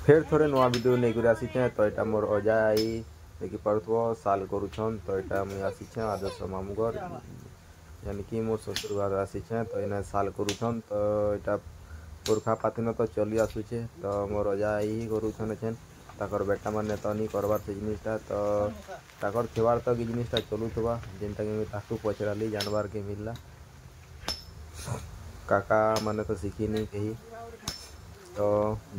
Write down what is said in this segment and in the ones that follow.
फेर थोड़े नुआ वीडियो नहीं आसीचे। तो यहाँ मोर अजा आई देखी पार्थो साल करुछन। तो यहाँ मुझे आसीचे आदर्श मामू घर यानी कि मोर ससुर घर आसीचे। तो इन्हें साल करुछन। तो यहाँ पुरखा पातिन तो चली आसुचे। तो मोर अजा आई ही करुछन एछेन ताकर बेटा माने तो नहीं करवार से जिनिसटा। तो ताकर थिवार तक जिनिसटा चलुथबा जेनटा कि ताकू पचराली जानवार के मिलला। काका माने तो शिखिनी कही। तो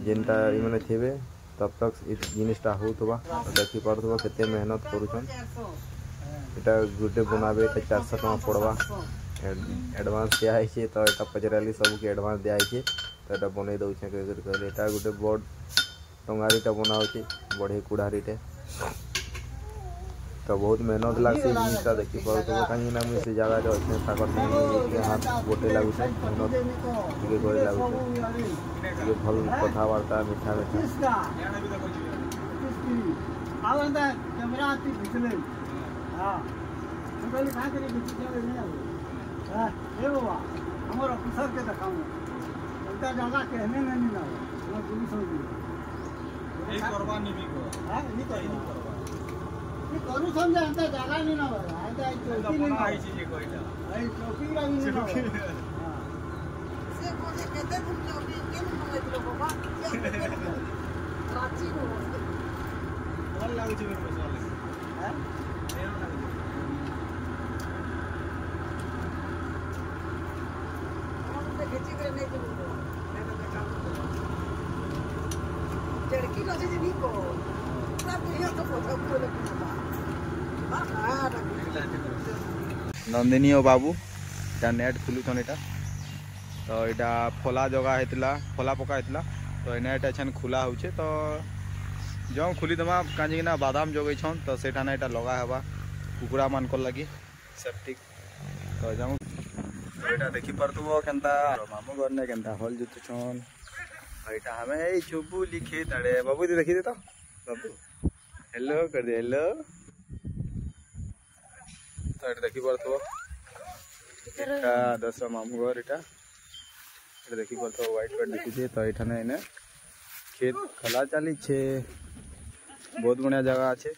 जेनटा इमने थे तब तक जिनिसटा होथबा। तो देखी पार्थबा केते मेहनत करुछन। एटा गुटे बनाबे 400 टका पड़वा एडवांस दिया है। तो यहाँ पचराली सब के एडवांस दिया है। तो यहाँ बनई दौचे कहले यहाँ गोटे बड़ टंगारीटा बनाऊे बढ़े कुड़ारीटे। तो बहुत मेहनत लगसी जिनिसटा देखी पार्थबा कहीं मुझे से जगह अच्छे ताकर हाथ गोटे लगुचे मेहनत टे करे लगुचे भल कथबार्ता मीठा मीठा। करू समझे अंत जगह नहीं ना भाई चौकी नहीं आई चीज कोइला भाई चौकी रही नहीं से बोले कहते तुम चौकी के मंगे दिलो बाबा रांची को बोल लागु छी मेरे पैसा वाले हैं देर लागु हम तो खिची करे नहीं तो मैंने देखा लड़की लो जी नहीं को सब ये तो फोटो खोले नंदिनी और बाबू इटा नेट खुलुन यहाँ। तो यहाँ फला जगह होता फला पका होता। तो नेट एछन खुला हो। तो जो खुलीदमा कहीं बादाम जगैछन। तो सेठा ना यहाँ लगा हवा कुकुड़ा मान लगी सेफ्टिक। तो जाऊँ तो यहाँ देखी पार्थब केनता मामू घर ने केनता हल जुतुछन। यहाँ हमें चुबू लिखे ताड़े बाबू दी देखी दे। तो बाबू हेलो कर दे हेलो। तो ये देखी पार्थब आदर्श मामू घर यहाँ देखी पार्थब व्हाइट व्हाइट देखी। तो यहाँ खेत खला चली बहुत बढ़िया जगह अच्छे।